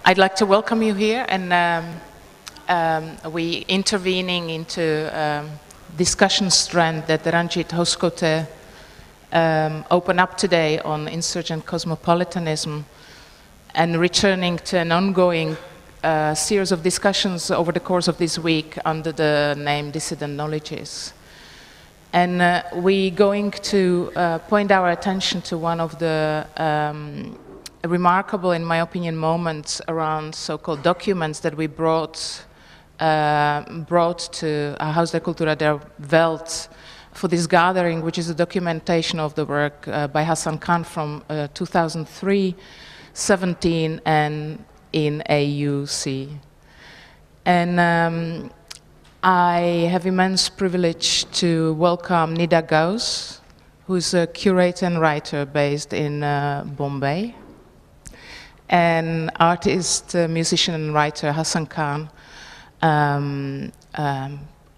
I'd like to welcome you here, and we intervening into discussion strand that Ranjit Hoskote opened up today on insurgent cosmopolitanism, and returning to an ongoing series of discussions over the course of this week under the name Dissident Knowledges. And we're going to point our attention to one of the remarkable, in my opinion, moments around so-called documents that we brought to Haus der Kulturen der Welt for this gathering, which is a documentation of the work by Hassan from 2003, 17, and in AUC. And I have immense privilege to welcome Nida Ghouse, who's a curator and writer based in Bombay, and artist, musician and writer Hassan,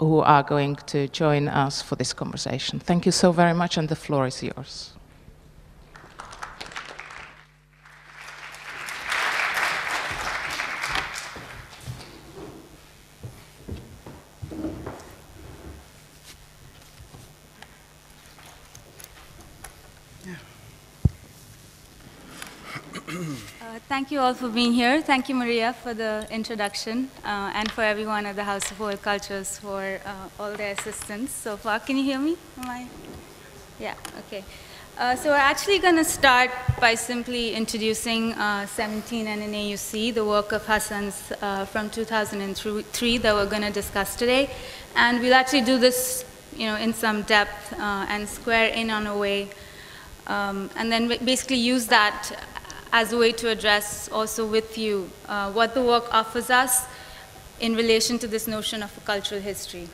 who are going to join us for this conversation. Thank you so very much, and the floor is yours. Thank you all for being here. Thank you, Maria, for the introduction, and for everyone at the House of World Cultures for all their assistance so far. Can you hear me? Am I? Yeah, okay. So we're actually going to start by simply introducing 17 and an AUC, the work of Hassan's from 2003 that we're going to discuss today. And we'll actually do this, in some depth and square in on a way, and then basically use that as a way to address also with you what the work offers us in relation to this notion of a cultural history.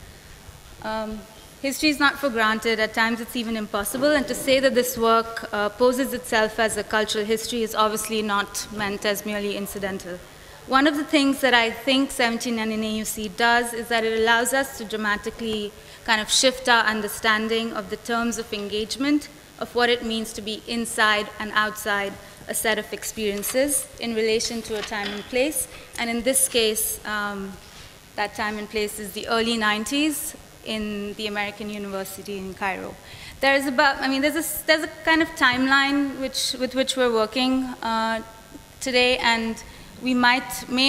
History is not for granted. At times it's even impossible. And to say that this work poses itself as a cultural history is obviously not meant as merely incidental. One of the things that I think 17 and an AUC does is that it allows us to dramatically kind of shift our understanding of the terms of engagement, of what it means to be inside and outside a set of experiences in relation to a time and place. And in this case, that time and place is the early 90s in the American University in Cairo. There's a kind of timeline with which we're working today, and we may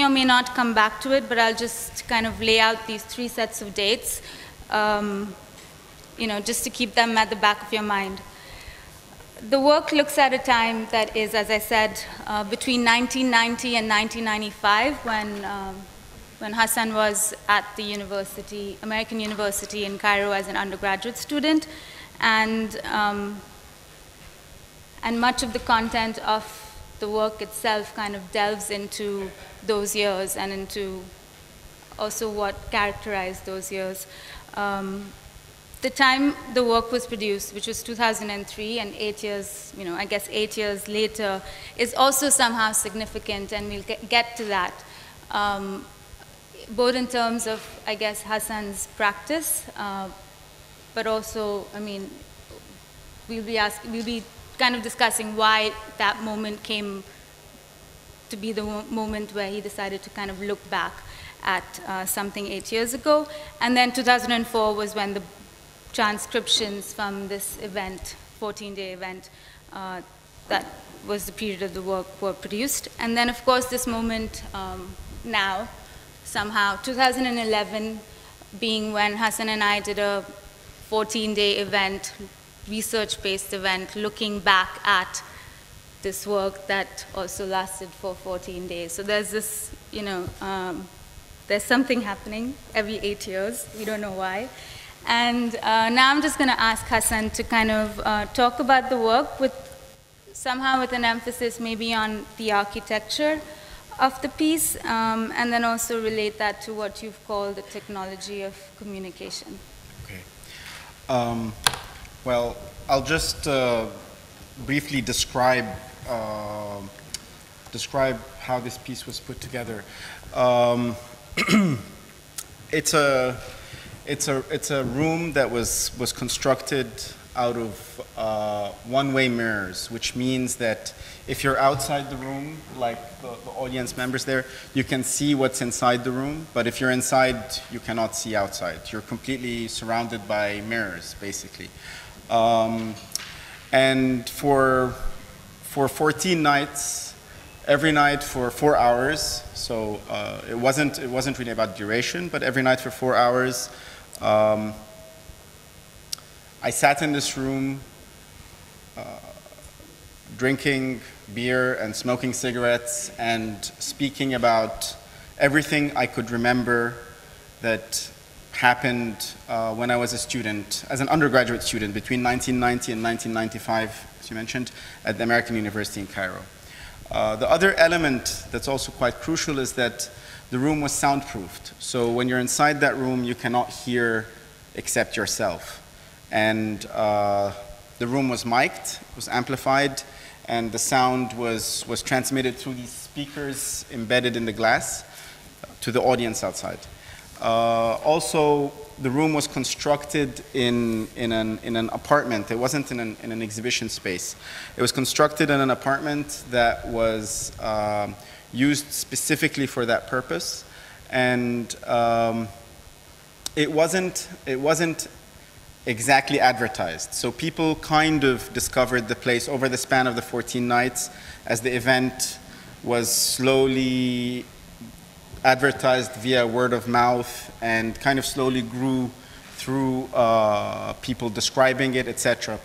or may not come back to it, but I'll just kind of lay out these three sets of dates, just to keep them at the back of your mind. The work looks at a time that is, as I said, between 1990 and 1995, when Hassan was at the American University in Cairo as an undergraduate student, and much of the content of the work itself kind of delves into those years and into also what characterized those years. The time the work was produced, which was 2003, and 8 years, I guess 8 years later, is also somehow significant, and we'll get to that. Both in terms of, I guess, Hassan's practice, but also, we'll be kind of discussing why that moment came to be the moment where he decided to kind of look back at something 8 years ago. And then 2004 was when the transcriptions from this event, 14-day event, that was the period of the work, were produced. And then, of course, this moment now, somehow, 2011 being when Hassan and I did a 14-day event, research-based event, looking back at this work that also lasted for 14 days. So there's this, there's something happening every 8 years. We don't know why. And now I'm just going to ask Hassan to kind of talk about the work somehow with an emphasis maybe on the architecture of the piece, and then also relate that to what you've called the technology of communication. Okay. Well, I'll just briefly describe how this piece was put together. It's a room that was constructed out of one-way mirrors, which means that if you're outside the room, like the audience members there, you can see what's inside the room, but if you're inside, you cannot see outside. You're completely surrounded by mirrors, basically. And for 14 nights, every night for 4 hours, so it wasn't really about duration, but every night for 4 hours, I sat in this room drinking beer and smoking cigarettes and speaking about everything I could remember that happened when I was a student, as an undergraduate student, between 1990 and 1995, as you mentioned, at the American University in Cairo. The other element that's also quite crucial is that the room was soundproofed. So when you're inside that room, you cannot hear except yourself. And the room was mic'd, it was amplified, and the sound was transmitted through these speakers embedded in the glass to the audience outside. Also, the room was constructed in an apartment. It wasn't in an exhibition space. It was constructed in an apartment that was used specifically for that purpose. And it wasn't exactly advertised. So people kind of discovered the place over the span of the 14 nights as the event was slowly advertised via word of mouth and kind of slowly grew through people describing it, etc.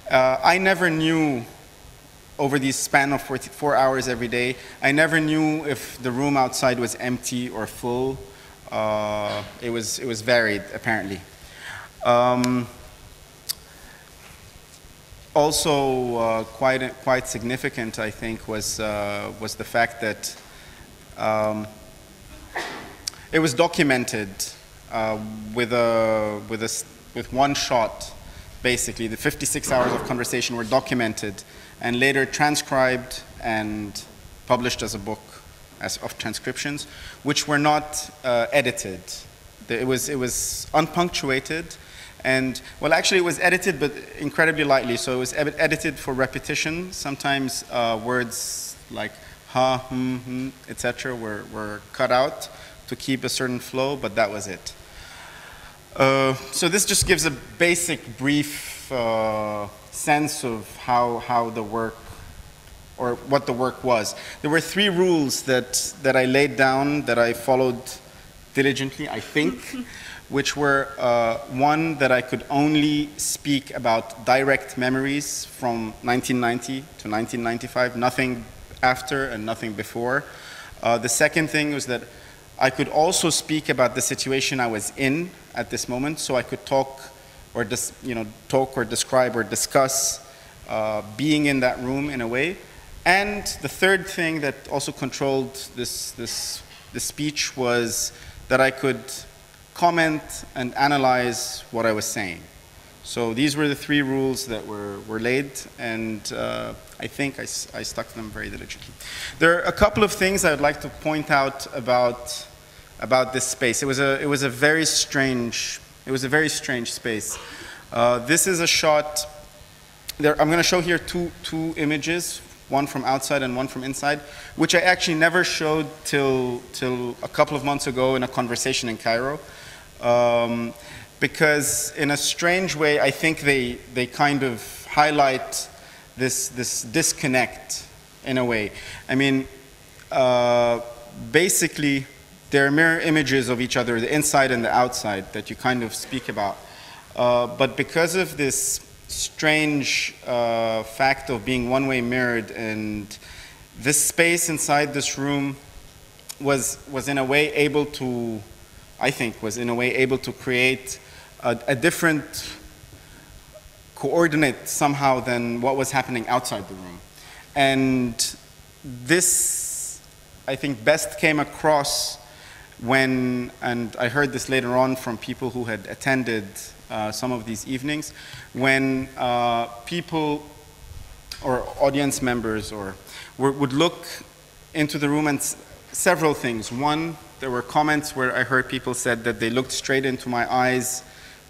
I never knew, over the span of 4 hours every day, I never knew if the room outside was empty or full. It was varied, apparently. Also, quite significant, I think, was the fact that it was documented with one shot. Basically, the 56 hours of conversation were documented and later transcribed and published as a book of transcriptions, which were not edited. It was unpunctuated. And, well, actually it was edited, but incredibly lightly. So it was edited for repetition. Sometimes words like ha, etc. were cut out to keep a certain flow, but that was it. So this just gives a basic, brief sense of how the work, or what the work was. There were 3 rules that I laid down, that I followed diligently, I think. Which were, one, that I could only speak about direct memories from 1990 to 1995, nothing after and nothing before. The second thing was that I could also speak about the situation I was in at this moment, so I could talk or describe or discuss being in that room in a way. And the third thing that also controlled the speech was that I could comment and analyze what I was saying. So these were the 3 rules that were laid, and I think I stuck to them very diligently. There are a couple of things I would like to point out about this space. It was a very strange space. This is a shot. I'm going to show here two images, one from outside and one from inside, which I actually never showed till a couple of months ago in a conversation in Cairo. Because in a strange way, I think they kind of highlight this disconnect in a way. I mean, basically, they're mirror images of each other, the inside and the outside, that you kind of speak about. But because of this strange fact of being one-way mirrored, and this space inside this room was in a way able to, I think, was in a way able to create a different coordinate somehow than what was happening outside the room. And this, I think, best came across when, and I heard this later on from people who had attended some of these evenings, when people or audience members would look into the room, and several things. One, there were comments where I heard people said that they looked straight into my eyes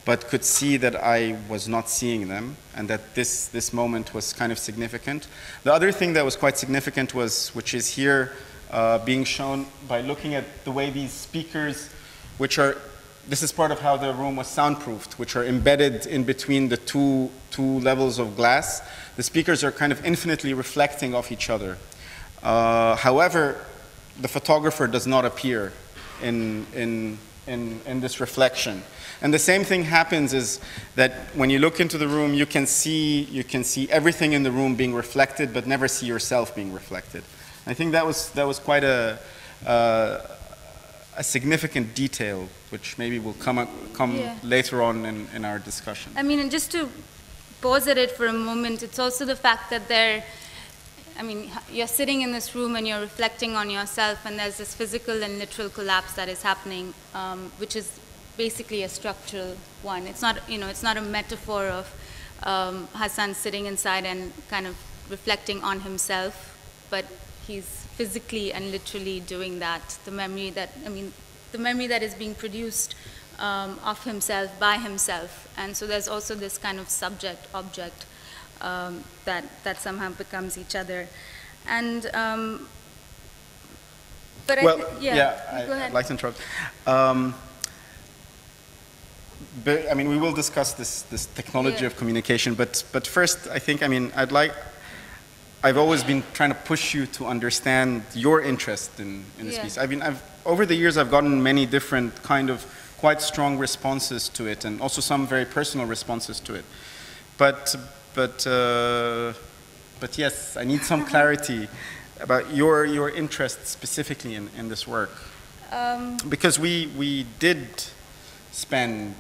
but could see that I was not seeing them, and that this moment was kind of significant. The other thing that was quite significant was, which is here being shown by looking at the way these speakers, which are, this is part of how the room was soundproofed, which are embedded in between the two levels of glass. The speakers are kind of infinitely reflecting off each other. However, the photographer does not appear in this reflection. And the same thing happens is that when you look into the room, you can see everything in the room being reflected, but never see yourself being reflected. I think that was quite a significant detail, which maybe will come later on in our discussion. I mean, and just to pause at it for a moment, it's also the fact that you're sitting in this room and you're reflecting on yourself, and there's this physical and literal collapse that is happening, which is basically a structural one. It's not, it's not a metaphor of Hassan sitting inside and kind of reflecting on himself, but he's physically and literally doing that. The memory that is being produced of himself by himself, and so there's also this kind of subject-object that somehow becomes each other, and but well, go ahead. I'd like to interrupt. But, I mean, we will discuss this technology of communication, but first, I think, I've always been trying to push you to understand your interest in this piece. Over the years, I've gotten many different kind of quite strong responses to it, and also some very personal responses to it. But yes, I need some clarity about your interest specifically in this work. Because we did spend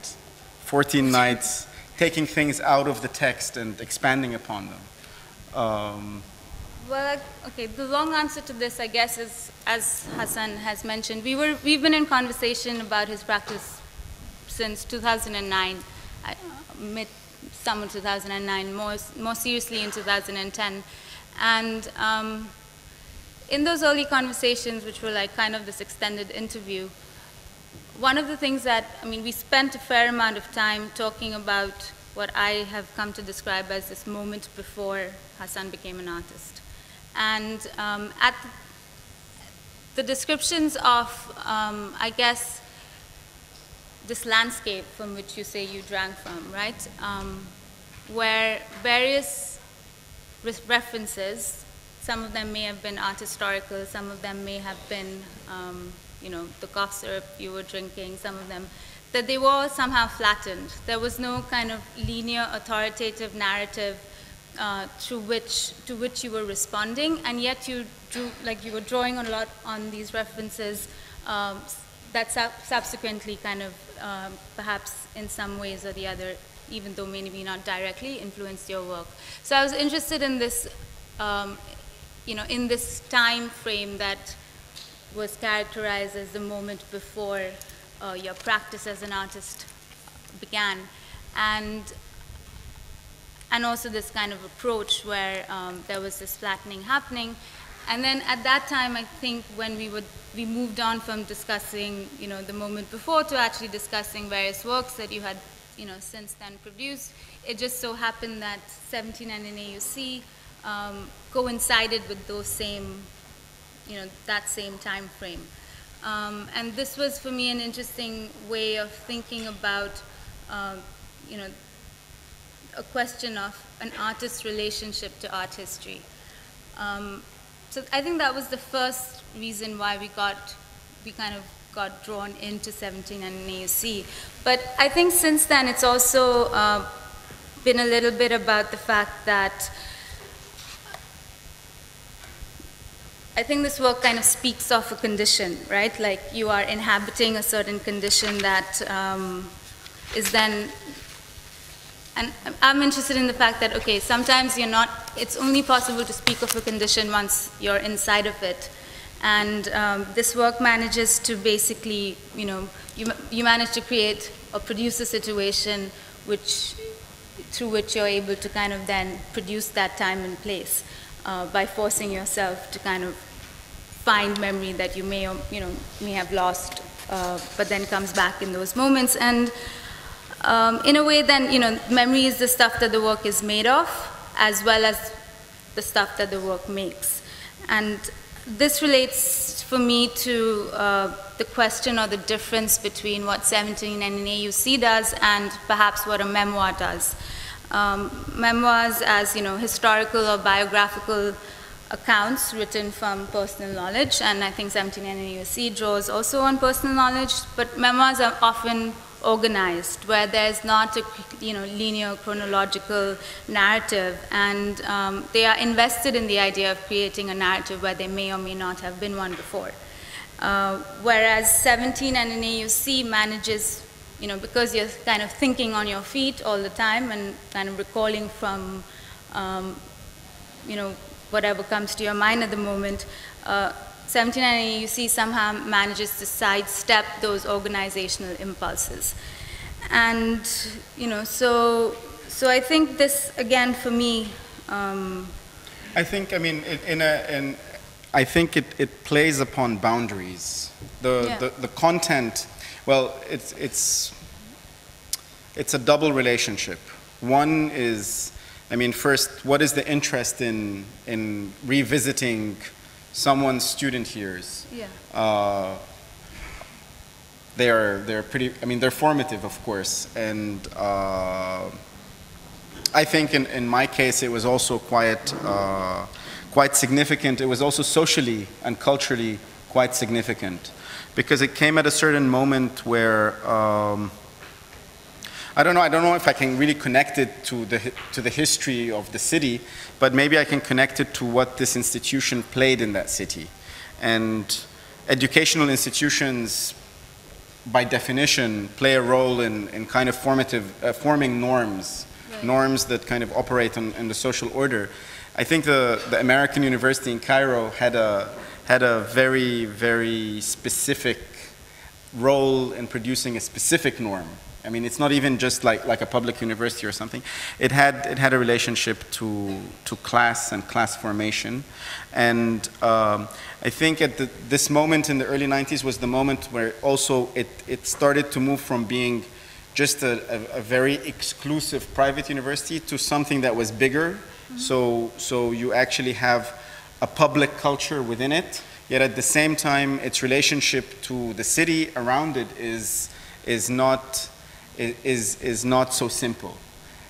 14 nights taking things out of the text and expanding upon them. Well, okay, the long answer to this, I guess, is, as Hassan has mentioned, we've been in conversation about his practice since 2009, mid-summer 2009, more seriously in 2010. And in those early conversations, which were like kind of this extended interview, one of the things that, we spent a fair amount of time talking about what I have come to describe as this moment before Hassan became an artist. And at the descriptions of, I guess, this landscape from which you say you drank from, right? Where various references, some of them may have been art historical, some of them may have been, the cough syrup you were drinking, some of them, that they were somehow flattened. There was no kind of linear, authoritative narrative to which you were responding, and yet you were drawing a lot on these references that subsequently kind of, perhaps in some ways or the other, even though maybe not directly, influenced your work. So I was interested in this, in this time frame that was characterized as the moment before your practice as an artist began, and also this kind of approach where there was this flattening happening. And then at that time, I think when we moved on from discussing, the moment before to actually discussing various works that you had, since then produced, it just so happened that 17 and in AUC coincided with those same, that same time frame. And this was for me an interesting way of thinking about, a question of an artist's relationship to art history. So I think that was the first reason why we kind of got drawn into 17 and AUC. But I think since then it's also been a little bit about the fact that I think this work kind of speaks of a condition, right? Like you are inhabiting a certain condition that is then, and I'm interested in the fact that, okay, sometimes it's only possible to speak of a condition once you're inside of it. And this work manages to basically, you manage to create or produce a situation through which you're able to kind of then produce that time and place by forcing yourself to kind of find memory that you may have lost, but then comes back in those moments. And In a way, then, memory is the stuff that the work is made of, as well as the stuff that the work makes. And this relates for me to the question or the difference between what 17 and an AUC does and perhaps what a memoir does. Memoirs as, historical or biographical accounts written from personal knowledge, and I think 17 and an AUC draws also on personal knowledge, but memoirs are often organized, where there's not a linear chronological narrative, and they are invested in the idea of creating a narrative where there may or may not have been one before. Whereas 17 and an AUC manages, because you're kind of thinking on your feet all the time and kind of recalling from, whatever comes to your mind at the moment, 17 and an AUC somehow manages to sidestep those organizational impulses. And, so I think this, again, for me... I think, I think it plays upon boundaries. The content, well, it's a double relationship. One is, first, what is the interest in revisiting someone's student years? Yeah. They're pretty, they're formative, of course, and I think in my case it was also quite significant. It was also socially and culturally quite significant, because it came at a certain moment where I don't know if I can really connect it to the history of the city, but maybe I can connect it to what this institution played in that city. And educational institutions, by definition, play a role in kind of forming norms, right. Norms that kind of operate in the social order. I think the American University in Cairo had a very, very specific role in producing a specific norm. It's not even just like a public university or something. It had a relationship to class and class formation. And I think at this moment in the early 90s was the moment where also it started to move from being just a very exclusive private university to something that was bigger. Mm-hmm. So you actually have a public culture within it, yet at the same time its relationship to the city around it is not so simple.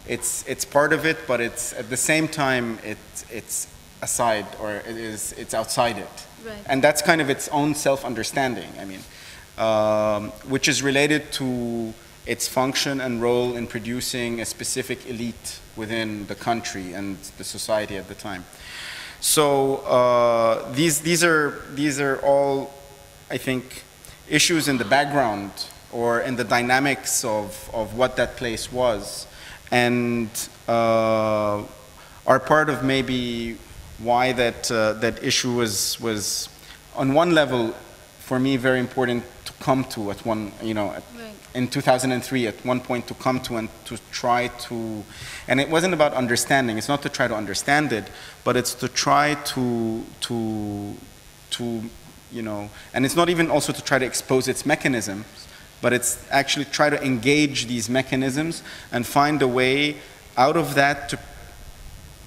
It's part of it, but it's at the same time it's aside, or it's outside it. Right. And that's kind of its own self-understanding, which is related to its function and role in producing a specific elite within the country and the society at the time. So these are all, I think, issues in the background or in the dynamics of what that place was, and are part of maybe why that issue was on one level for me very important to come to at one, right. In 2003 at one point to come to and to try to, and it wasn't about understanding. It's not to try to understand it, but it's to try to and it's not even also to try to expose its mechanisms, but it's actually try to engage these mechanisms and find a way out of that to,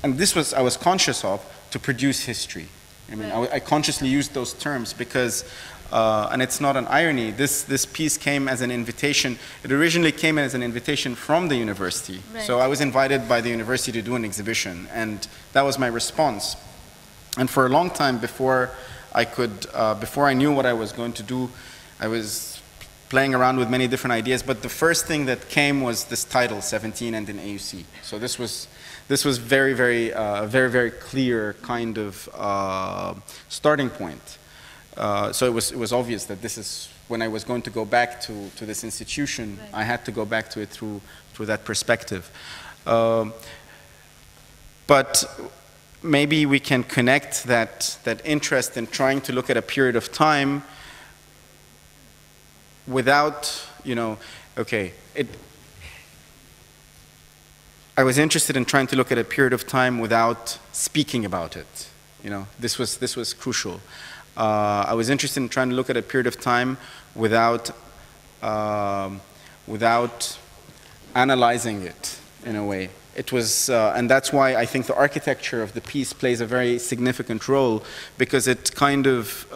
and I was conscious of, to produce history. Right. I consciously used those terms because, and it's not an irony, this piece came as an invitation. It originally came as an invitation from the university. Right. So I was invited by the university to do an exhibition, and that was my response. And for a long time before I knew what I was going to do, I was playing around with many different ideas, but the first thing that came was this title, 17 and an AUC. So this was very, very, very, very clear kind of starting point. So it was obvious that this is, when I was going to go back to this institution, right. I had to go back to it through that perspective. But maybe we can connect that interest in trying to look at a period of time without, I was interested in trying to look at a period of time without speaking about it. This was crucial. I was interested in trying to look at a period of time without analyzing it in a way. It was, and that's why I think the architecture of the piece plays a very significant role, because it kind of,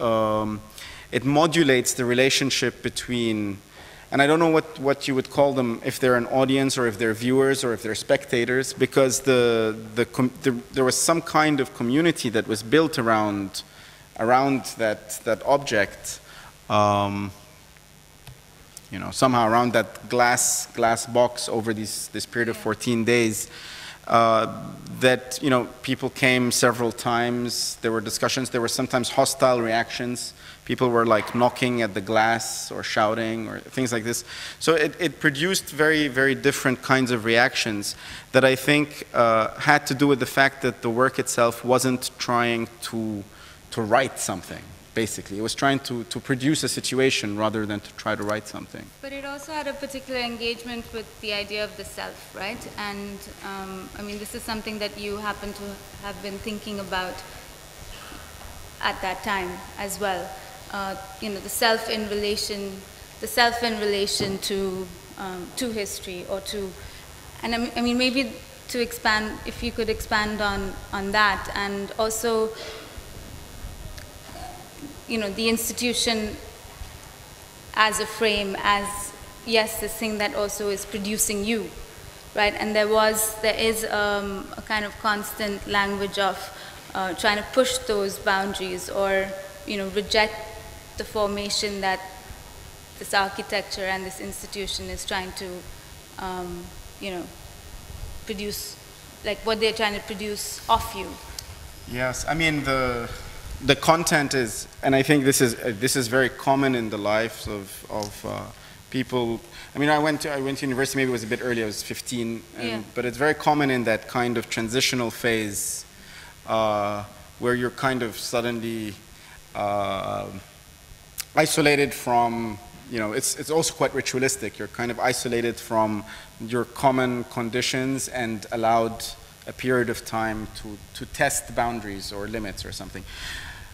it modulates the relationship between, and I don't know what you would call them, if they're an audience or if they're viewers or if they're spectators, because there was some kind of community that was built around that object, you know, somehow around that glass box over this period of 14 days, that, you know, people came several times, there were discussions, there were sometimes hostile reactions, people were like knocking at the glass or shouting or things like this. So it produced very, very different kinds of reactions that I think had to do with the fact that the work itself wasn't trying to write something. Basically, it was trying to produce a situation rather than to try to write something. But it also had a particular engagement with the idea of the self, right? And I mean, this is something that you happen to have been thinking about at that time as well. You know, the self in relation to history, or to, and I mean, maybe to expand, if you could expand on that, and also, you know, the institution as a frame, as, yes, this thing that also is producing you, right? And there is a kind of constant language of trying to push those boundaries, or, you know, reject the formation that this architecture and this institution is trying to, you know, produce, like what they're trying to produce of you. Yes, I mean, the content is, and I think this is very common in the lives of people. I mean, I went to university, maybe it was a bit early, I was 15, but it's very common in that kind of transitional phase where you're kind of suddenly isolated from, you know, it's also quite ritualistic. You're kind of isolated from your common conditions and allowed a period of time to test boundaries or limits or something.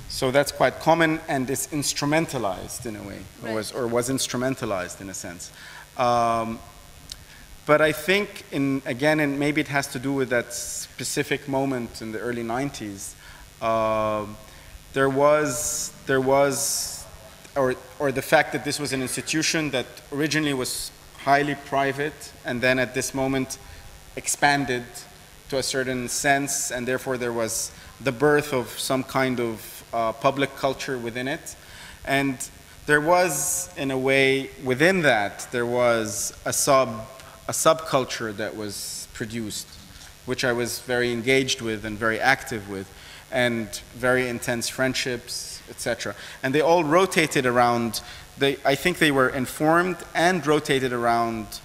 So that's quite common, and it's instrumentalized in a way, right. or was instrumentalized in a sense. But I think, again, and maybe it has to do with that specific moment in the early 90s, there was, or the fact that this was an institution that originally was highly private, and then at this moment expanded to a certain sense, and therefore there was the birth of some kind of public culture within it. And there was, in a way, within that, there was a subculture that was produced, which I was very engaged with and very active with, and very intense friendships, etc. And they all rotated around, I think they were informed and rotated around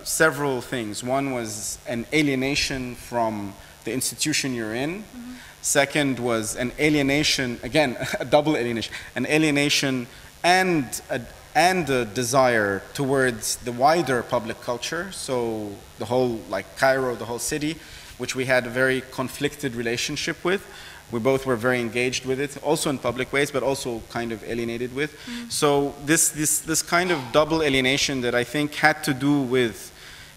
several things. One was an alienation from the institution you're in. Mm-hmm. Second was an alienation, again, a double alienation, an alienation and a desire towards the wider public culture. So the whole, like Cairo, the whole city, which we had a very conflicted relationship with. We both were very engaged with it, also in public ways, but also kind of alienated with. Mm-hmm. So this kind of double alienation that I think had to do with,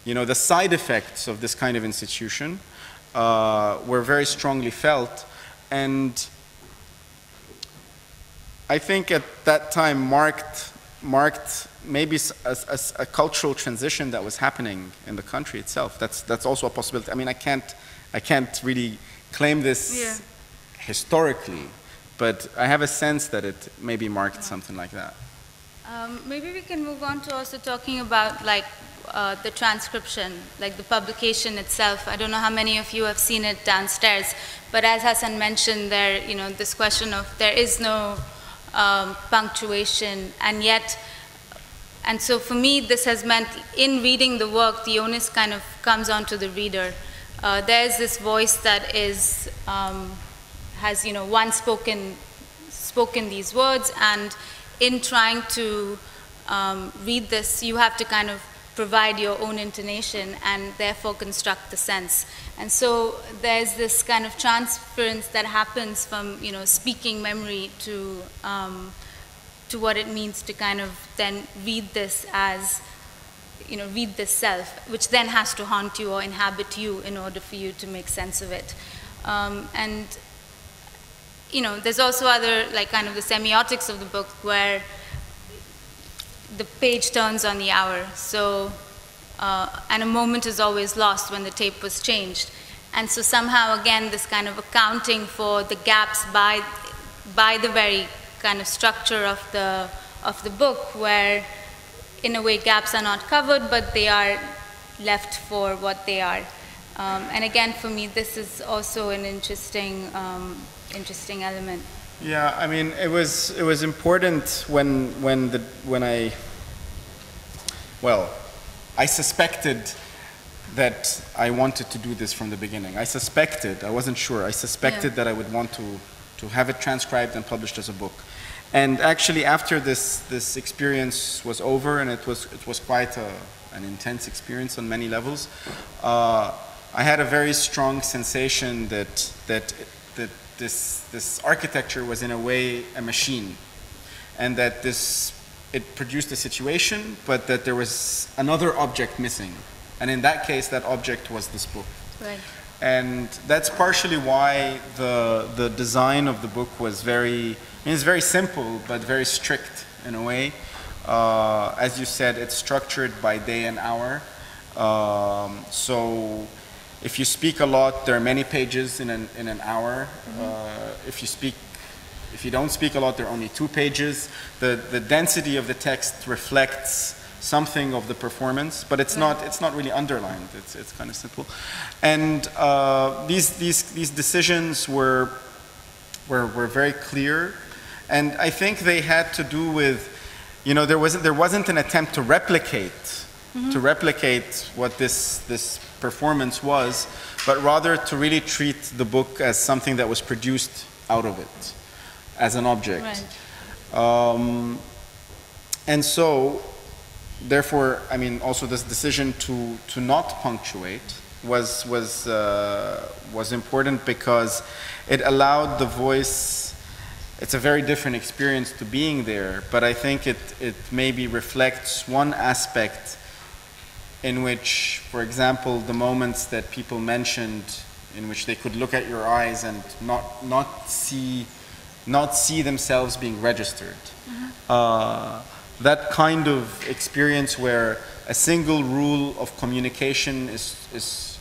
you know, the side effects of this kind of institution were very strongly felt, and I think at that time marked maybe a cultural transition that was happening in the country itself. That's also a possibility. I mean, I can't really claim this historically, but I have a sense that it maybe marked something like that. Maybe we can move on to also talking about like the transcription, like the publication itself. I don't know how many of you have seen it downstairs, but as Hassan mentioned, there, you know, this question of there is no punctuation, and yet, and so for me, this has meant in reading the work, the onus kind of comes onto the reader. There's this voice that is has, you know, once spoken these words, and in trying to read this, you have to kind of provide your own intonation and therefore construct the sense. And so there's this kind of transference that happens from, you know, speaking memory to what it means to kind of then read this as read this self, which then has to haunt you or inhabit you in order for you to make sense of it. And there's also other, like kind of the semiotics of the book where the page turns on the hour. So, and a moment is always lost when the tape was changed. And so somehow, again, this kind of accounting for the gaps by the very kind of structure of the book, where in a way gaps are not covered, but they are left for what they are. And again, for me, this is also an interesting element. Yeah, I mean, it was important I suspected that I wanted to do this from the beginning. I wasn't sure. I suspected that I would want to have it transcribed and published as a book. And actually, after this experience was over, and it was quite an intense experience on many levels, I had a very strong sensation that this architecture was in a way a machine, and that it produced a situation, but that there was another object missing. And in that case, that object was this book. Right. And that's partially why the design of the book was it's very simple, but very strict in a way. As you said, it's structured by day and hour. So if you speak a lot, there are many pages in an hour. If you don't speak a lot, there are only 2 pages. The density of the text reflects something of the performance, but it's not really underlined. It's kind of simple. And these decisions were very clear, and I think they had to do with, there wasn't an attempt to replicate what this performance was, but rather to really treat the book as something that was produced out of it, as an object. Right. And so, therefore, I mean, also this decision to not punctuate was important because it allowed the voice. It's a very different experience to being there, but I think it maybe reflects one aspect in which, for example, the moments that people mentioned, in which they could look at your eyes and not see themselves being registered. That kind of experience where a single rule of communication is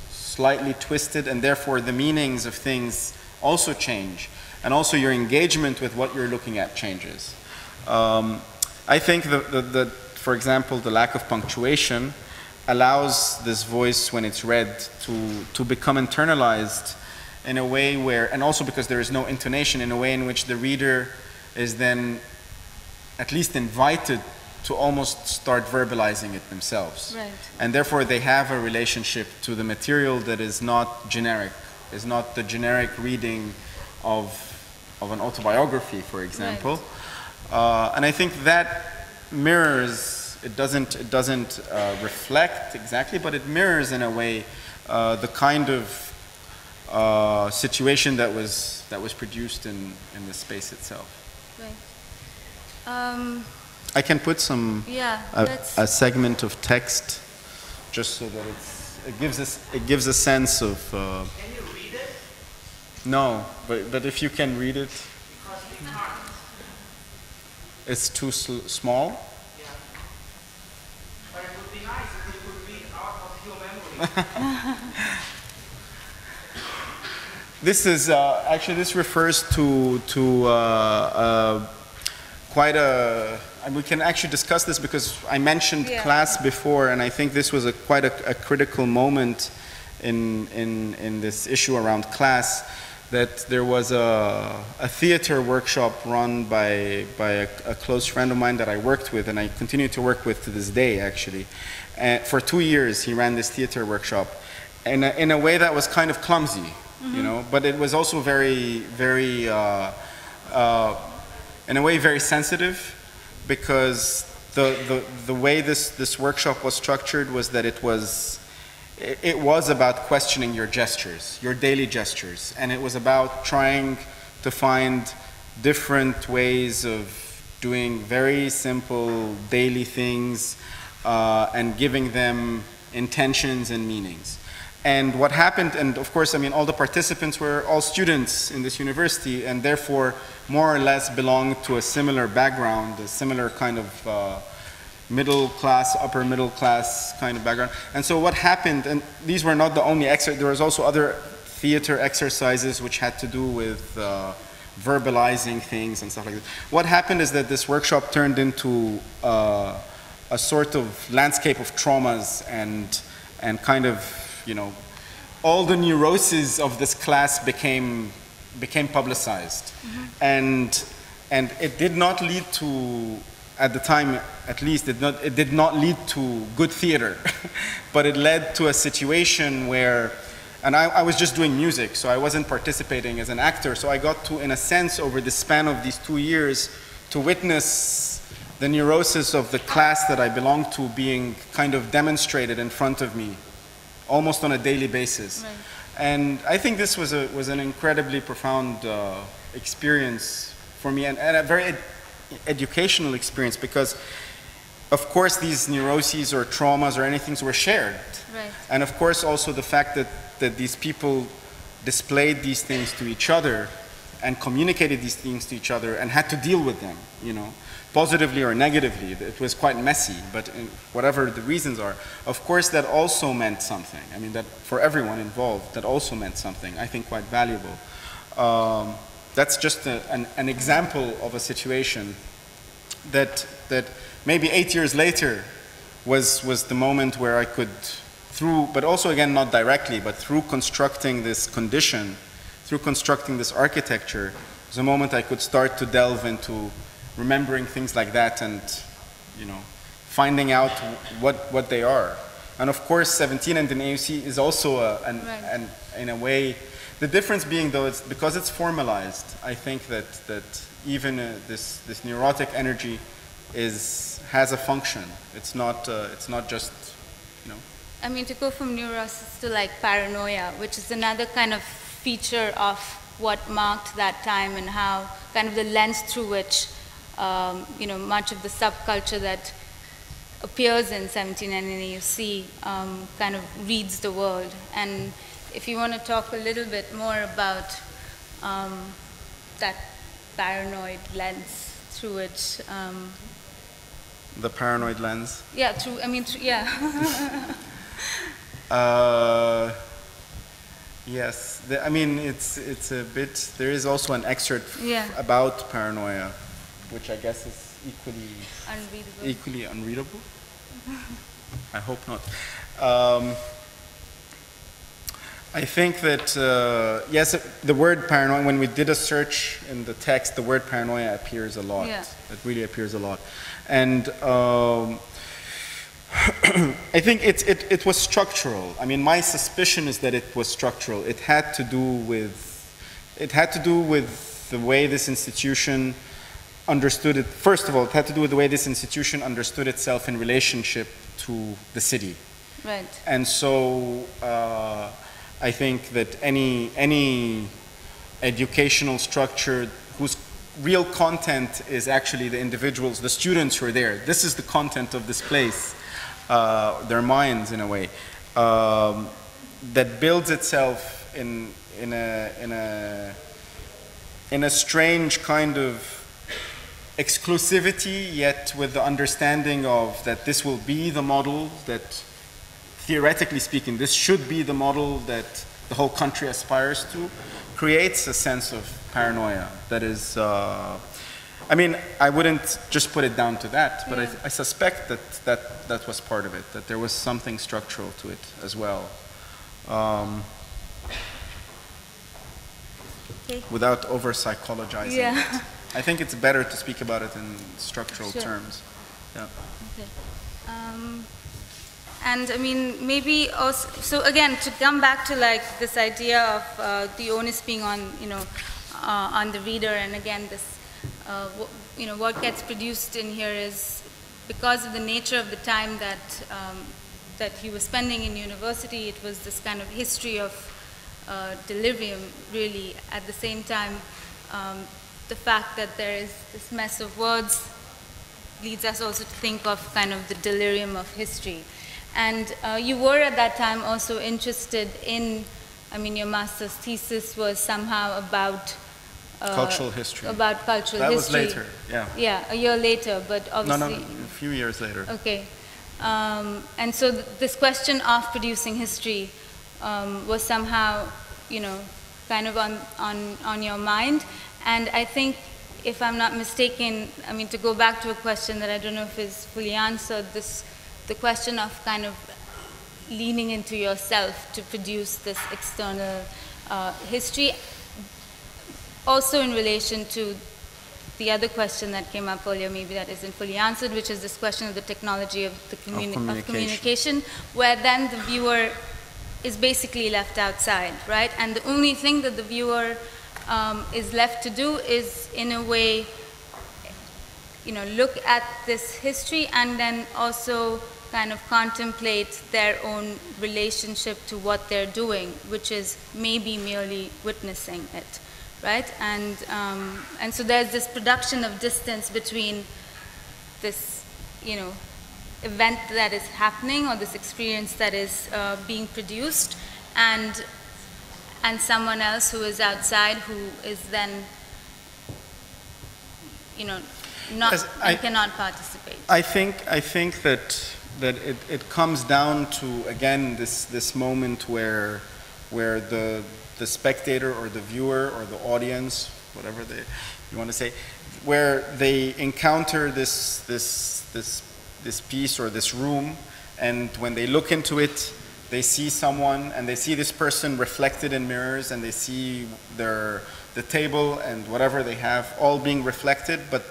slightly twisted, and therefore the meanings of things also change, and also your engagement with what you're looking at changes. I think that, for example, the lack of punctuation allows this voice, when it's read, to become internalized in a way where, and also because there is no intonation, in a way in which the reader is then at least invited to almost start verbalizing it themselves. Right. And therefore they have a relationship to the material that is not generic, is not the generic reading of an autobiography, for example. Right. And I think that mirrors, it doesn't reflect exactly, but it mirrors in a way the kind of situation that was produced in the space itself. Right. I can put a segment of text, just so that it gives a sense of. Can you read it? No, but if you can read it. Because we can't. It's too small. Yeah. But it would be nice if you could read out of your memory. This is actually, this refers to quite a. And we can actually discuss this because I mentioned class before, and I think this was quite a critical moment in this issue around class. That there was a theater workshop run by a close friend of mine that I worked with, and I continue to work with to this day, actually. For 2 years, he ran this theater workshop, and in a way that was kind of clumsy, you know, but it was also very, very, in a way, very sensitive, because the way this workshop was structured was that it was about questioning your gestures, your daily gestures, and it was about trying to find different ways of doing very simple daily things and giving them intentions and meanings. And what happened, and of course, I mean, all the participants were all students in this university, and therefore more or less belonged to a similar background, a similar kind of middle class, upper middle class kind of background. And so what happened, and these were not the only exercises, there was also other theater exercises which had to do with verbalizing things and stuff like that. What happened is that this workshop turned into a sort of landscape of traumas and kind of, you know, all the neuroses of this class became publicized. Mm-hmm. And it did not lead to, at the time at least, it did not lead to good theater, but it led to a situation where, and I was just doing music, so I wasn't participating as an actor, so I got to, in a sense, over the span of these 2 years, to witness the neurosis of the class that I belonged to being kind of demonstrated in front of me, almost on a daily basis. Right. And I think this was an incredibly profound experience for me, and a very educational experience, because of course these neuroses or traumas or anything were shared. Right. And of course also the fact that these people displayed these things to each other and communicated these things to each other and had to deal with them, you know, positively or negatively. It was quite messy, but whatever the reasons are, of course that also meant something. I mean, that for everyone involved, that also meant something, I think quite valuable. That's just an example of a situation that maybe 8 years later was the moment where I could, through, but also again not directly, but through constructing this condition, through constructing this architecture, was a moment I could start to delve into remembering things like that and, you know, finding out what they are. And of course 17 and an AUC is also in a way, the difference being though, it's because it's formalized, I think that even this neurotic energy has a function. It's not just, you know. I mean, to go from neurosis to like paranoia, which is another kind of feature of what marked that time and how kind of the lens through which, you know, much of the subculture that appears in 17 and AUC kind of reads the world. And if you want to talk a little bit more about that paranoid lens through which... the paranoid lens? Yeah, yeah. Yes, I mean, it's a bit, there is also an excerpt about paranoia, which I guess is equally unreadable. I hope not. I think that, yes, the word paranoia, when we did a search in the text, the word paranoia appears a lot. Yeah. It really appears a lot. And I think it was structural. I mean, my suspicion is that it was structural. It had to do with the way this institution understood it. First of all, it had to do with the way this institution understood itself in relationship to the city. Right. And so I think that any educational structure whose real content is actually the individuals, the students who are there. This is the content of this place, their minds in a way, that builds itself in a strange kind of exclusivity, yet with the understanding of that this will be the model, that theoretically speaking, this should be the model that the whole country aspires to, creates a sense of paranoia that is, I mean, I wouldn't just put it down to that, but I suspect that was part of it, that there was something structural to it as well. Without over-psychologizing it. I think it's better to speak about it in structural terms. Yeah. Okay. And I mean, maybe also, so again, to come back to like this idea of the onus being on, you know, on the reader, and again, this, you know, what gets produced in here is because of the nature of the time that he was spending in university, it was this kind of history of delirium, really. At the same time, the fact that there is this mess of words leads us also to think of kind of the delirium of history. And you were at that time also interested in, I mean, your master's thesis was somehow about cultural history. About cultural that history. That was later, yeah. Yeah, a year later, but obviously. No, a few years later. Okay. And so this question of producing history was somehow, you know, kind of on your mind. And I think, if I'm not mistaken, I mean, to go back to a question that I don't know if is fully answered, the question of kind of leaning into yourself to produce this external history, also in relation to the other question that came up earlier, maybe that isn't fully answered, which is this question of the technology of the communication, where then the viewer is basically left outside, right? And the only thing that the viewer is left to do is, in a way, you know, look at this history and then also kind of contemplate their own relationship to what they're doing, which is maybe merely witnessing it, right? And so there's this production of distance between this, you know, event that is happening, or this experience that is being produced, and someone else who is outside, who is then, you know, cannot participate. I think that it comes down to, again, this moment where the spectator or the viewer or the audience, whatever you want to say, where they encounter this piece or this room, and when they look into it, they see someone, and they see this person reflected in mirrors, and they see the table and whatever they have all being reflected, but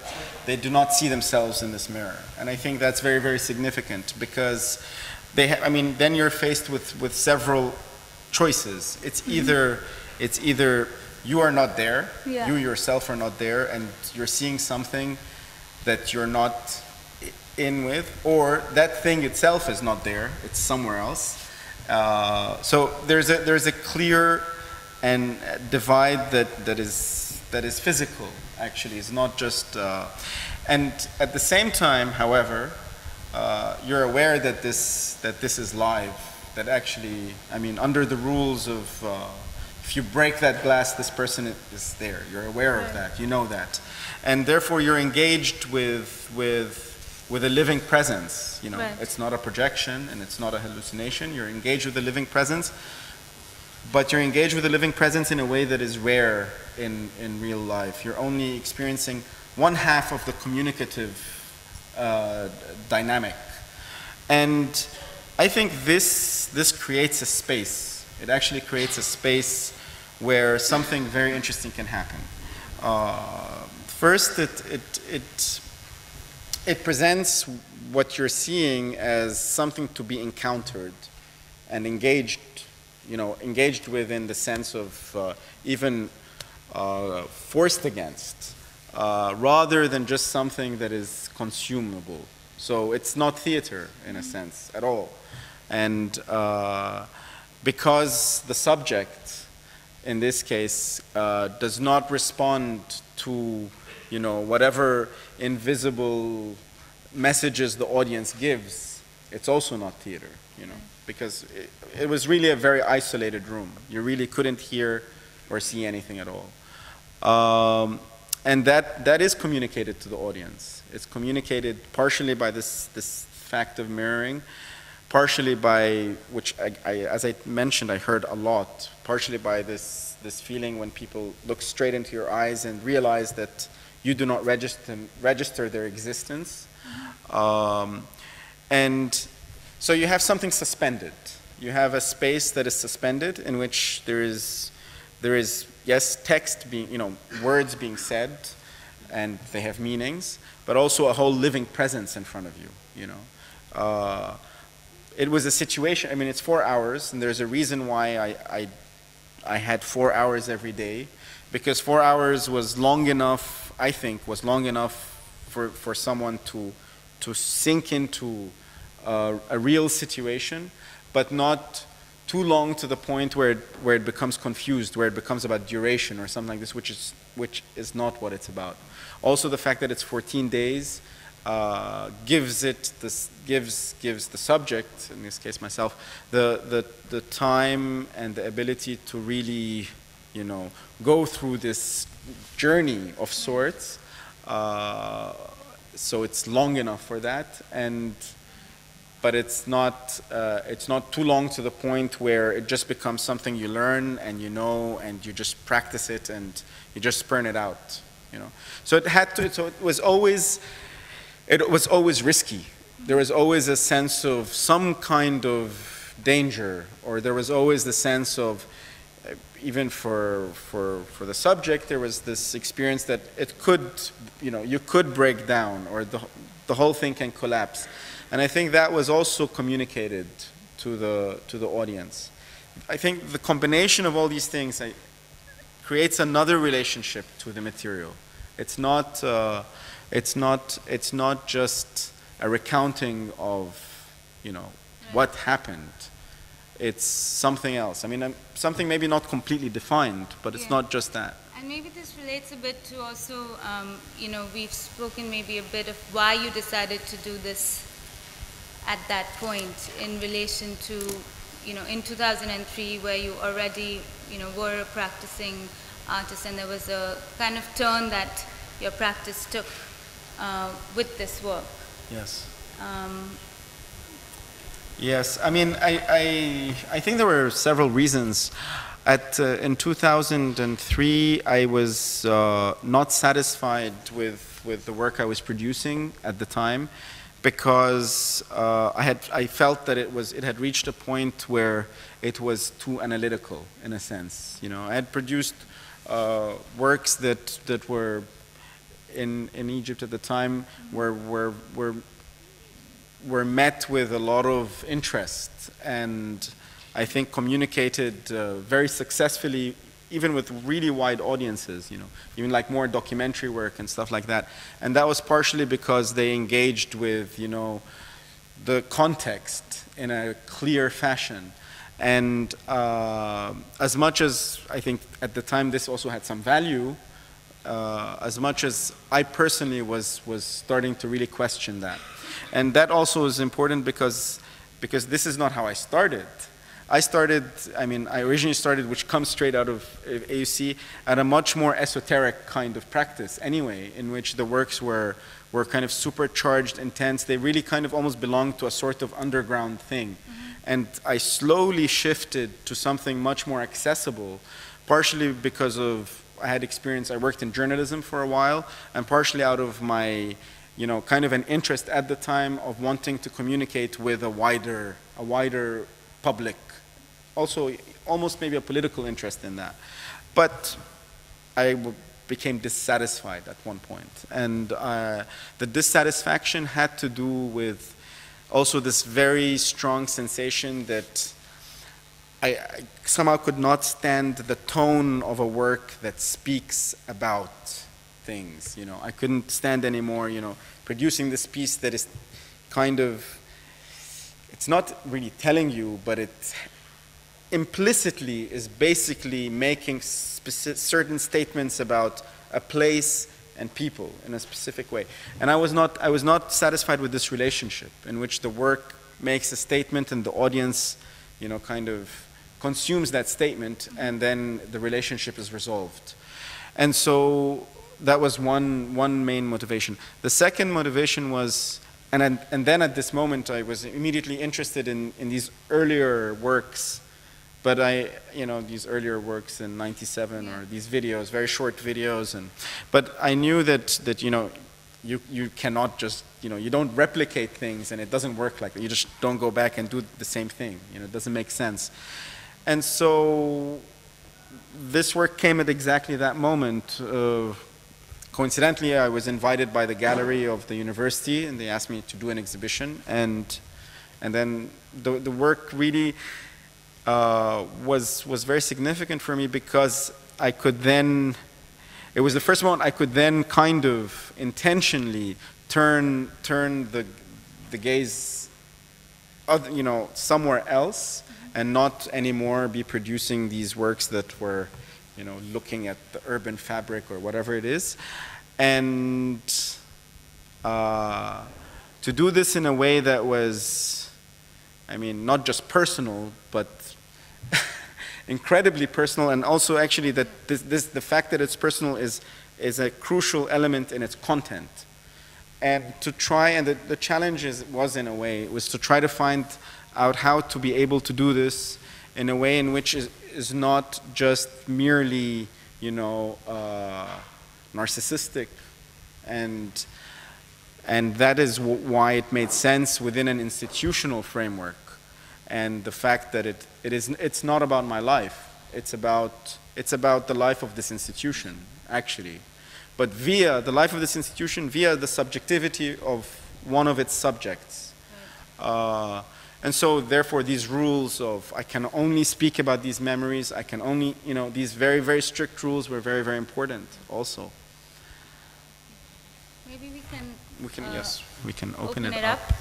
they do not see themselves in this mirror. And I think that's very, very significant, because then you're faced with several choices. It's either you are not there, you yourself are not there, and you're seeing something that you're not in with, or that thing itself is not there, it's somewhere else. So there's a clear and divide that is physical, actually. It's not just, and at the same time, however, you're aware that this is live, that actually, I mean, under the rules of, if you break that glass, this person is there. You're aware of that, you know that. And therefore you're engaged with a living presence, you know. Right. It's not a projection and it's not a hallucination. You're engaged with a living presence, but you're engaged with a living presence in a way that is rare in real life. You're only experiencing one half of the communicative dynamic. And I think this creates a space. It actually creates a space where something very interesting can happen. First, it presents what you're seeing as something to be encountered and engaged with, in the sense of even forced against, rather than just something that is consumable. So it's not theater in a sense at all. And because the subject, in this case, does not respond to, you know, whatever invisible messages the audience gives, it's also not theater, you know, because it was really a very isolated room. You really couldn't hear or see anything at all. And that is communicated to the audience. It's communicated partially by this fact of mirroring, partially by, which as I mentioned, I heard a lot, partially by this feeling when people look straight into your eyes and realize that you do not register their existence. And so you have something suspended. You have a space that is suspended, in which there is yes, text being, you know, words being said, and they have meanings, but also a whole living presence in front of you, you know. It was a situation, I mean, it's 4 hours, and there's a reason why I had 4 hours every day, because 4 hours was long enough, I think, was long enough for someone to sink into a real situation, but not too long to the point where it becomes confused, where it becomes about duration or something like this, which is not what it's about. Also, the fact that it's 14 days gives the subject, in this case myself, the time and the ability to really, you know, go through this journey of sorts. So it's long enough for that, but it's not too long to the point where it just becomes something you learn and you know, and you just practice it and you just spurn it out, you know. So it was always risky. There was always a sense of some kind of danger, or there was always the sense of, even for the subject, there was this experience that it could, you know, you could break down, or the whole thing can collapse. And I think that was also communicated to the audience. I think the combination of all these things creates another relationship to the material. It's not just a recounting of, you know, what happened. It's something else. I mean, something maybe not completely defined, but it's not just that. And maybe this relates a bit to also, you know, we've spoken maybe a bit of why you decided to do this at that point in relation to, you know, in 2003, where you already, you know, were a practicing artist, and there was a kind of turn that your practice took with this work. Yes. Yes, I mean, I think there were several reasons. In 2003, I was not satisfied with the work I was producing at the time, because I felt that it had reached a point where it was too analytical, in a sense. You know, I had produced works that were in Egypt at the time were met with a lot of interest, and I think communicated very successfully, even with really wide audiences, you know, even like more documentary work and stuff like that. And that was partially because they engaged with, you know, the context in a clear fashion. And as much as I think at the time this also had some value, as much as I personally was starting to really question that. And that also is important because this is not how I started. I originally started, which comes straight out of AUC, at a much more esoteric kind of practice anyway, in which the works were kind of supercharged, intense. They really kind of almost belonged to a sort of underground thing. And I slowly shifted to something much more accessible, partially because of, I worked in journalism for a while, and partially out of my, you know, kind of an interest at the time of wanting to communicate with a wider public. Also, almost maybe a political interest in that. But I became dissatisfied at one point. And the dissatisfaction had to do with also this very strong sensation that I somehow could not stand the tone of a work that speaks about things, you know. I couldn't stand anymore, you know, producing this piece that is kind of, it's not really telling you, but it implicitly is basically making certain statements about a place and people in a specific way. And I was not satisfied with this relationship in which the work makes a statement and the audience, you know, kind of consumes that statement, and then the relationship is resolved. And so that was one main motivation. The second motivation was, and then at this moment I was immediately interested in these earlier works, but these earlier works in '97, or these videos, very short videos, but I knew that you know, you cannot just, you know, you don't replicate things and it doesn't work like that. You just don't go back and do the same thing. You know, it doesn't make sense. And so this work came at exactly that moment. Coincidentally, I was invited by the gallery of the university, and they asked me to do an exhibition, and then the work really was very significant for me, because I could then, it was the first moment I could then kind of intentionally turn the gaze, you know, somewhere else, and not anymore be producing these works that were, you know, looking at the urban fabric or whatever it is. And to do this in a way that was, I mean, not just personal, but incredibly personal, and also actually that the fact that it's personal is a crucial element in its content. And to try, and the challenge was in a way, was to try to find out how to be able to do this in a way in which is not just merely, you know, narcissistic, and that is why it made sense within an institutional framework. And the fact that it's not about my life, it's about the life of this institution, actually. But via the life of this institution, via the subjectivity of one of its subjects. And so, therefore, these rules of I can only speak about these memories, I can only, you know, these very, very strict rules were very, very important also. Maybe we can, Yes, we can open it up. up.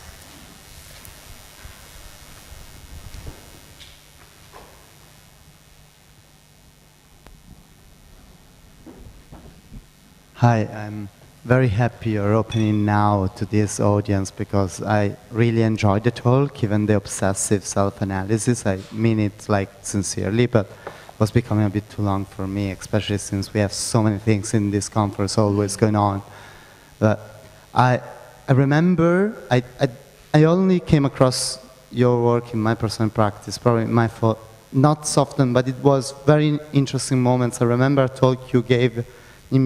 Hi, I'm very happy you're opening now to this audience because I really enjoyed the talk, even the obsessive self-analysis. I mean it like sincerely, but it was becoming a bit too long for me, especially since we have so many things in this conference always going on. But I remember I only came across your work in my personal practice, probably my fault, not so often, but it was very interesting moments. I remember a talk you gave at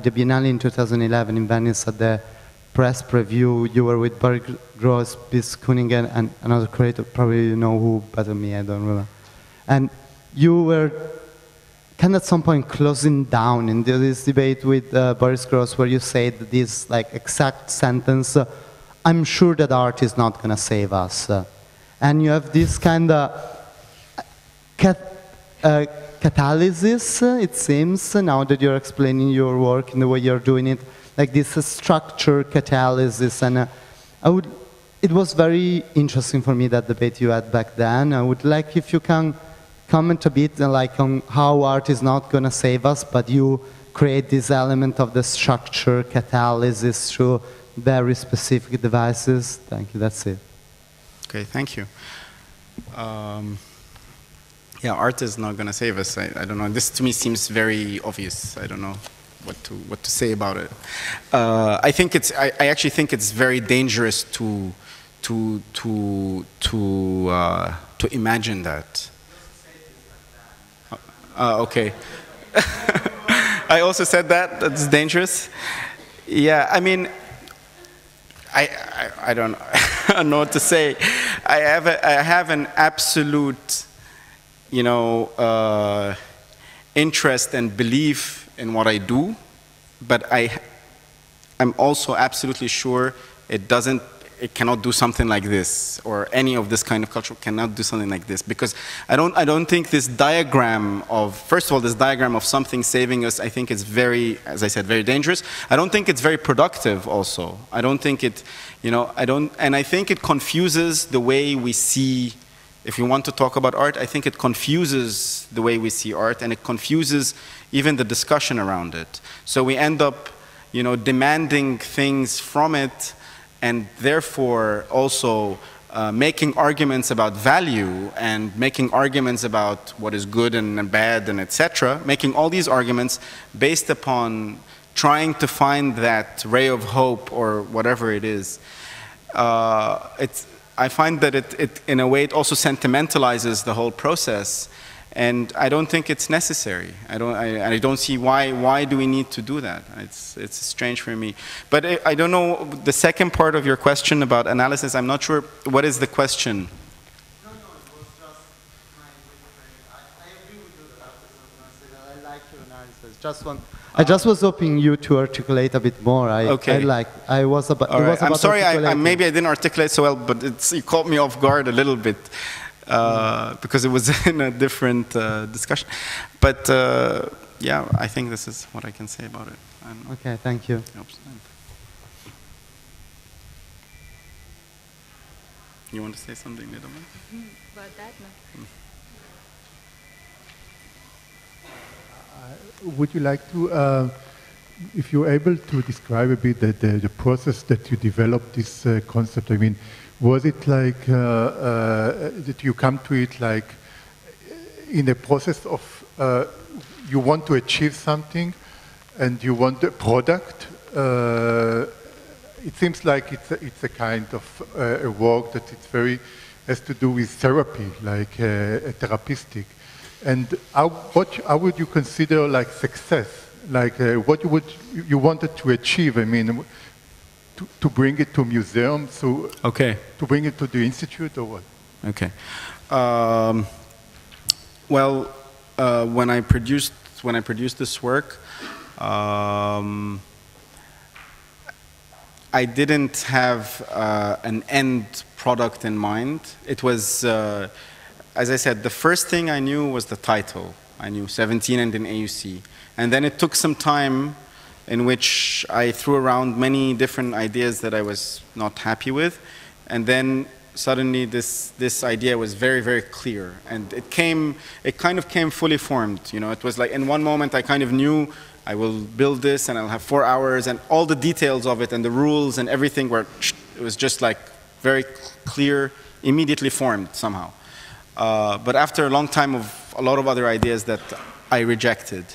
the Biennale in 2011 in Venice at the press preview. You were with Barry Gross, Bis Kunigen, and another creator, probably you know who better than me, I don't remember. And you were kind of at some point closing down in this debate with Boris Gross, where you said this like exact sentence, I'm sure that art is not going to save us. And you have this kind of catalysis, it seems, now that you're explaining your work in the way you're doing it, like this structure catalysis. And it was very interesting for me, that debate you had back then. I would like if you can comment a bit like on how art is not going to save us, but you create this element of the structure catalysis through very specific devices. Thank you, that's it. Okay, thank you. Yeah, art is not going to save us. I don't know. This to me seems very obvious. I don't know what to say about it. I think it's. I actually think it's very dangerous to imagine that. Okay. I also said that. That's dangerous. Yeah. I mean, I don't know what to say. I have an absolute, you know, interest and belief in what I do, but I'm also absolutely sure it cannot do something like this, or any of this kind of culture cannot do something like this, because I don't think this diagram of, first of all, this diagram of something saving us, I think it's very, as I said, very dangerous. I don't think it's very productive also. I don't think it, you know, and I think it confuses the way we see. If you want to talk about art, I think it confuses the way we see art, and it confuses even the discussion around it. So we end up, you know, demanding things from it, and therefore also making arguments about value, and making arguments about what is good and bad and etc. Making all these arguments based upon trying to find that ray of hope or whatever it is. I find that it, in a way, it also sentimentalizes the whole process, and I don't think it's necessary. I don't see why do we need to do that. It's strange for me. But I don't know the second part of your question about analysis. I'm not sure. What is the question? No, it was just my I agree with you that I like your analysis. Just one. I just was hoping you to articulate a bit more. Okay. I'm sorry, maybe I didn't articulate so well, but you caught me off guard a little bit because it was in a different discussion. But yeah, I think this is what I can say about it. Okay, thank you. You want to say something, Nida? About that, no. Would you like to if you're able to describe a bit the process that you developed this concept, I mean, was it like that you come to it like in a process of you want to achieve something and you want a product? It seems like it's a kind of a work that it's very has to do with therapy, like a therapeutic. And how would you consider like success? Like what you wanted to achieve? I mean, to bring it to museums, so okay, to bring it to the institute, or what? Okay. Well, when I produced this work, I didn't have an end product in mind. It was, as I said, the first thing I knew was the title. I knew 17 and an AUC. And then it took some time in which I threw around many different ideas that I was not happy with. And then suddenly this idea was very, very clear. And it kind of came fully formed. You know, it was like in one moment I kind of knew I will build this and I'll have 4 hours and all the details of it and the rules and everything it was just like very clear, immediately formed somehow. But after a long time of a lot of other ideas that I rejected.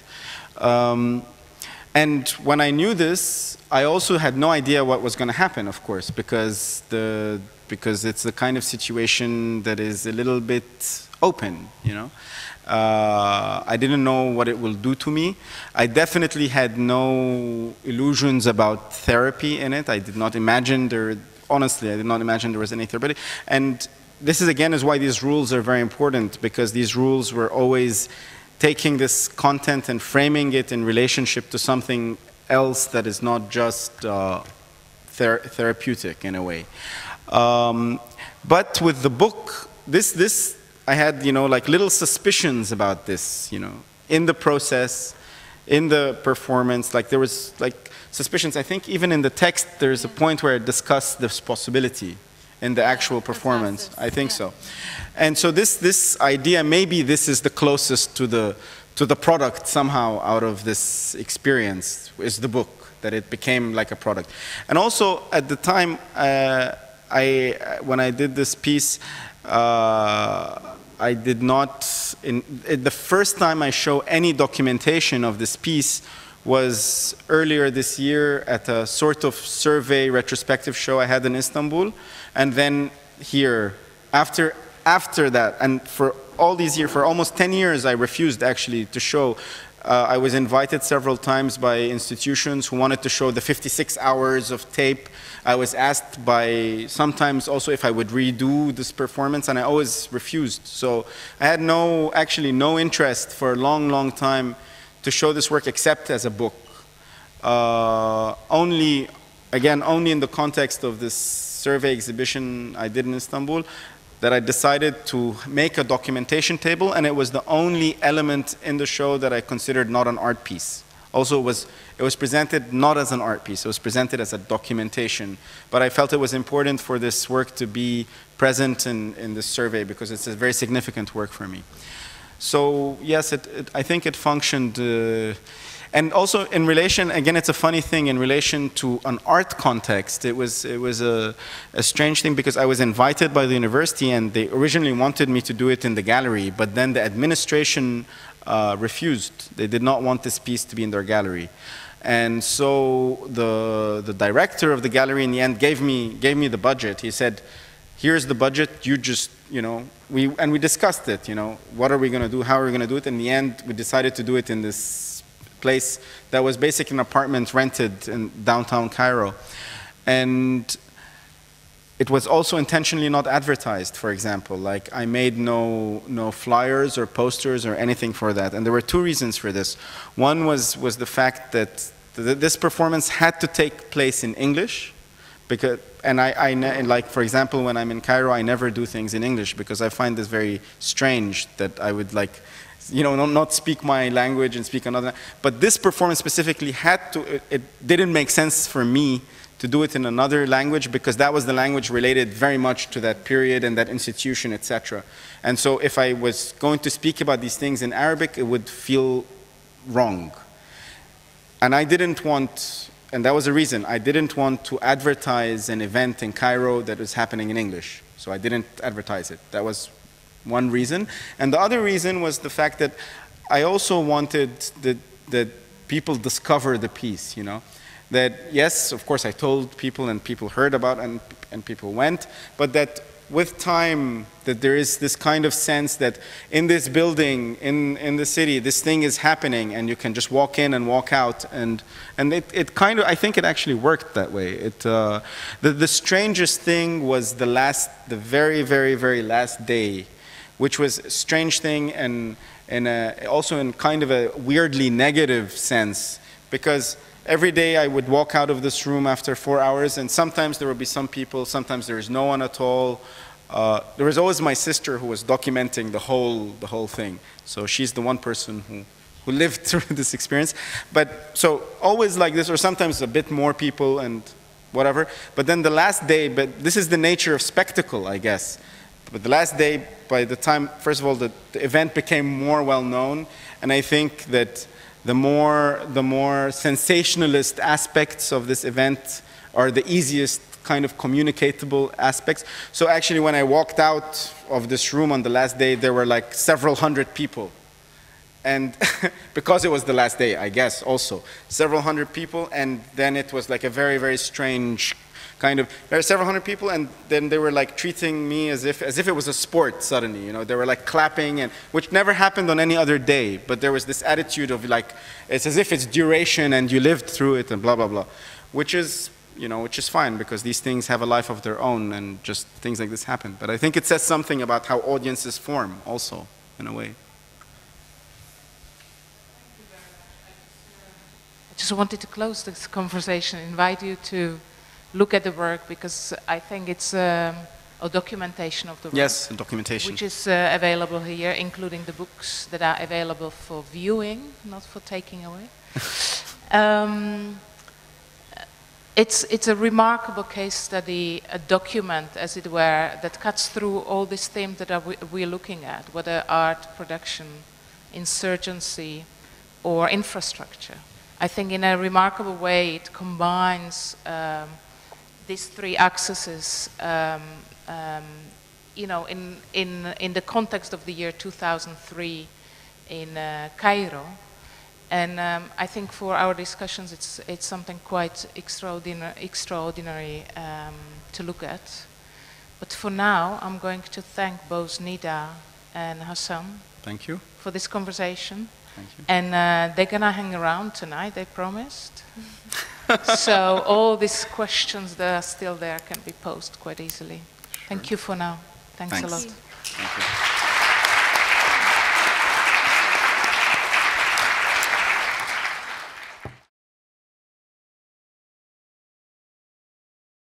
And when I knew this, I also had no idea what was going to happen, of course, because it's the kind of situation that is a little bit open, you know. I didn't know what it will do to me. I definitely had no illusions about therapy in it. I did not imagine honestly, I did not imagine there was any therapy. And this is again is why these rules are very important, because these rules were always taking this content and framing it in relationship to something else that is not just therapeutic in a way. But with the book, I had, you know, like little suspicions about this, you know, in the process, in the performance, like there was like suspicions. I think even in the text, there's a point where it discussed this possibility in the actual performance. I think so. And so this idea, maybe this is the closest to the product somehow out of this experience, is the book, that it became like a product. And also at the time, when I did this piece, I did not, the first time I show any documentation of this piece was earlier this year at a sort of survey retrospective show I had in Istanbul, and then here, after that, and for all these years, for almost 10 years, I refused actually to show. I was invited several times by institutions who wanted to show the 56 hours of tape. I was asked by sometimes also if I would redo this performance, and I always refused. So I had actually no interest for a long, long time to show this work except as a book. Only in the context of this survey exhibition I did in Istanbul, that I decided to make a documentation table, and it was the only element in the show that I considered not an art piece. Also, it was presented not as an art piece, it was presented as a documentation. But I felt it was important for this work to be present in this survey because it's a very significant work for me. So yes, I think it functioned. And also in relation, again, it's a funny thing, in relation to an art context, it was a strange thing because I was invited by the university and they originally wanted me to do it in the gallery, but then the administration refused. They did not want this piece to be in their gallery. And so the director of the gallery in the end gave me the budget. He said, here's the budget, you just, you know, we discussed it, you know, what are we going to do, how are we going to do it? In the end, we decided to do it in this place that was basically an apartment rented in downtown Cairo. And it was also intentionally not advertised, for example. Like I made no flyers or posters or anything for that. And there were two reasons for this. One was the fact that this performance had to take place in English. And like, for example, when I'm in Cairo, I never do things in English because I find this very strange that I would like, you know, not speak my language and speak another. But this performance specifically it didn't make sense for me to do it in another language because that was the language related very much to that period and that institution, etc. And so if I was going to speak about these things in Arabic, it would feel wrong. And I didn't want, and that was the reason, I didn't want to advertise an event in Cairo that was happening in English. So I didn't advertise it. That was one reason. And the other reason was the fact that I also wanted that people discover the piece, you know. That, yes, of course, I told people and people heard about and people went, but that with time, that there is this kind of sense that in this building, in the city, this thing is happening and you can just walk in and walk out. And it kind of, I think it actually worked that way. The strangest thing was the very, very, very last day, which was a strange thing and also in kind of a weirdly negative sense, because every day I would walk out of this room after 4 hours, and sometimes there would be some people, sometimes there is no one at all. There was always my sister who was documenting the whole thing. So she's the one person who lived through this experience. But so always like this, or sometimes a bit more people and whatever. But then the last day, but this is the nature of spectacle, I guess. But the last day, by the time, first of all, the event became more well known, and I think that the more sensationalist aspects of this event are the easiest kind of communicatable aspects. So actually when I walked out of this room on the last day, there were like several hundred people. And because it was the last day, I guess also, several hundred people, and then it was like a very, very strange kind of, there are several hundred people, and then they were like treating me as if it was a sport suddenly, you know. They were like clapping, and which never happened on any other day, but there was this attitude of like, it's as if it's duration and you lived through it and blah, blah, blah, which is, you know, which is fine because these things have a life of their own and just things like this happen. But I think it says something about how audiences form also, in a way. I just wanted to close this conversation, invite you to look at the work, because I think it's a documentation of the work. Yes, a documentation. Which is available here, including the books that are available for viewing, not for taking away. It's a remarkable case study, a document, as it were, that cuts through all these themes that we're looking at, whether art, production, insurgency, or infrastructure. I think in a remarkable way it combines these three axes, you know, in the context of the year 2003 in Cairo. And I think for our discussions it's something quite extraordinary to look at. But for now, I'm going to thank both Nida and Hassan. Thank you. For this conversation. Thank you. And they're gonna hang around tonight, they promised. So all these questions that are still there can be posed quite easily. Sure. Thank you for now. Thanks a lot. Thank you.